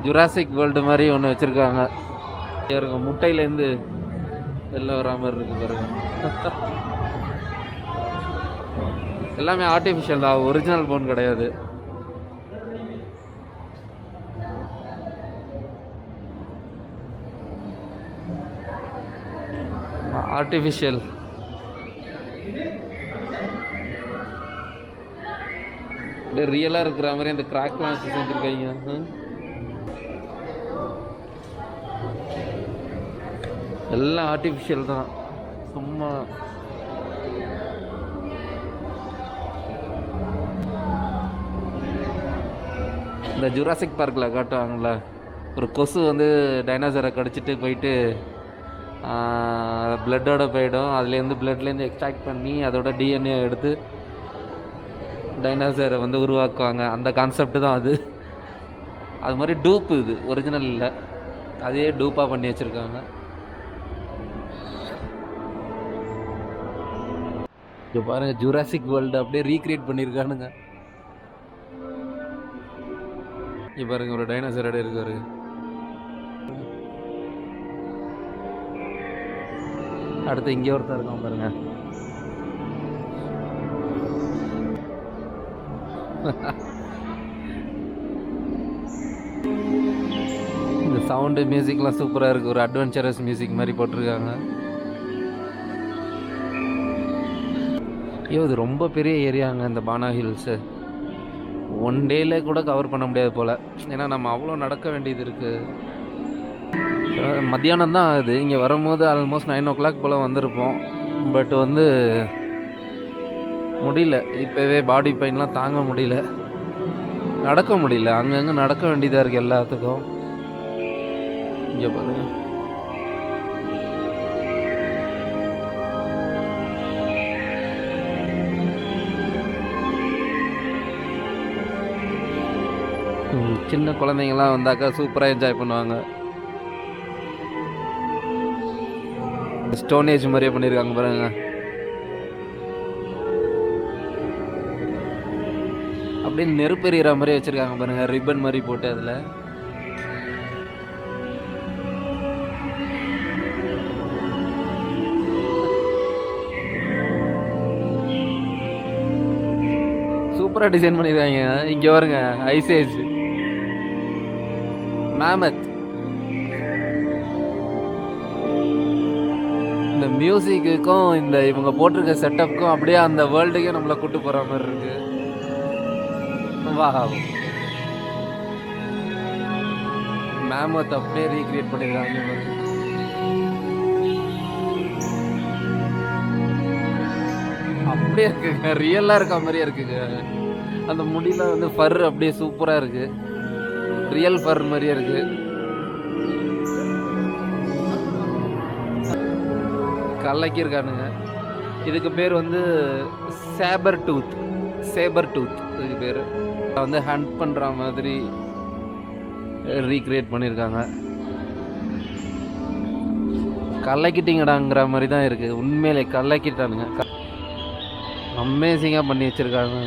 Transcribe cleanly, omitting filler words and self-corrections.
Jurassic world மாதிரி ஒன்று வச்சுருக்காங்க. இவருங்க முட்டையிலேருந்து வெளில வரா மாதிரி இருக்கு பாருங்க. எல்லாமே ஆர்டிஃபிஷியல் தான், ஒரிஜினல் போன் கிடையாது. ஆர்டிஃபிஷியல். அப்படியே ரியலாக இருக்கிற மாதிரி அந்த கிராக்லாம் வச்சு செஞ்சுருக்காங்க. எல்லாம் ஆர்டிஃபிஷியல் தான், சும்மா. இந்த ஜுராசிக் பார்க்கில் காட்டுவாங்கள, ஒரு கொசு வந்து டைனோசரை கடிச்சிட்டு போயிட்டு பிளட்டோட போயிடும். அதுலேருந்து பிளட்லேருந்து எக்ஸ்ட்ராக்ட் பண்ணி அதோட டிஎன்ஏ எடுத்து டைனோசரை வந்து உருவாக்குவாங்க. அந்த கான்செப்ட் தான் அது. அது மாதிரி டூப்பு, இது ஒரிஜினல் இல்லை, அதே டூப்பாக பண்ணி வச்சுருக்காங்க. இப்போ பாருங்கள், ஜுராசிக் வேர்ல்டு அப்படியே ரீக்ரியேட் பண்ணியிருக்கானுங்க. இப்போ பாருங்க, ஒரு டைனோசரோட இருக்காரு. அடுத்து இங்கே ஒருத்தர் இருக்கான் பாருங்க. இந்த சவுண்டு மியூசிக்லாம் சூப்பராக இருக்குது. ஒரு அட்வென்ச்சரஸ் மியூசிக் மாதிரி போட்டிருக்காங்க. ஐயோ, இது ரொம்ப பெரிய ஏரியாங்க இந்த பானா ஹில்ஸு. ஒன் டேல கூட கவர் பண்ண முடியாது போல், ஏன்னா நம்ம அவ்வளோ நடக்க வேண்டியது இருக்குது. மத்தியானம் தான் ஆகுது. இங்கே வரும்போது ஆல்மோஸ்ட் 9 o'clock போல் வந்திருப்போம். பட் வந்து முடியல, இப்போவே பாடி பெயின்லாம் தாங்க முடியல, நடக்க முடியல. அங்கங்கே நடக்க வேண்டியதாக இருக்குது எல்லாத்துக்கும். இங்கே பாருங்க, சின்ன குழந்தைங்கள்லாம் வந்தாக்கா சூப்பராக என்ஜாய் பண்ணுவாங்க. ஸ்டோனேஜ் மாதிரியே பண்ணியிருக்காங்க பாருங்க. அப்படியே நெருப்பெறிகிற மாதிரியே வச்சுருக்காங்க பாருங்க, ரிப்பன் மாதிரி போட்டு. அதில் சூப்பராக டிசைன் பண்ணியிருக்காங்க. இங்கே வருங்க, ஐசேஜ் மேமத். இந்த மியூசிக்குக்கும் இந்த இவங்க போட்டிருக்க செட்டப்புக்கும் அப்படியே அந்த வேர்ல்டுக்கே நம்மளை கூட்டு போகிற மாதிரி இருக்கு. வா, மேமத் அப்படியே ரீக்ரியேட் பண்ணியிருக்காங்க. அப்படியே இருக்குங்க, ரியலாக இருக்க மாதிரியே இருக்குங்க. அந்த முடியல வந்து ஃபர் அப்படியே சூப்பராக இருக்கு, ரியல் ஃபர் மாதிரியே இருக்கு. கலக்கி இருக்கானுங்க. இதுக்கு பேர் வந்து சேபர் டூத் இதுக்கு பேர். வந்து ஹண்ட் பண்ணுற மாதிரி ரீக்ரியேட் பண்ணியிருக்காங்க. கலக்கிட்டிங்கடாங்கிற மாதிரி தான் இருக்குது. உண்மையிலே கலக்கிட்டானுங்க, அமேசிங்காக பண்ணி வச்சுருக்காங்க.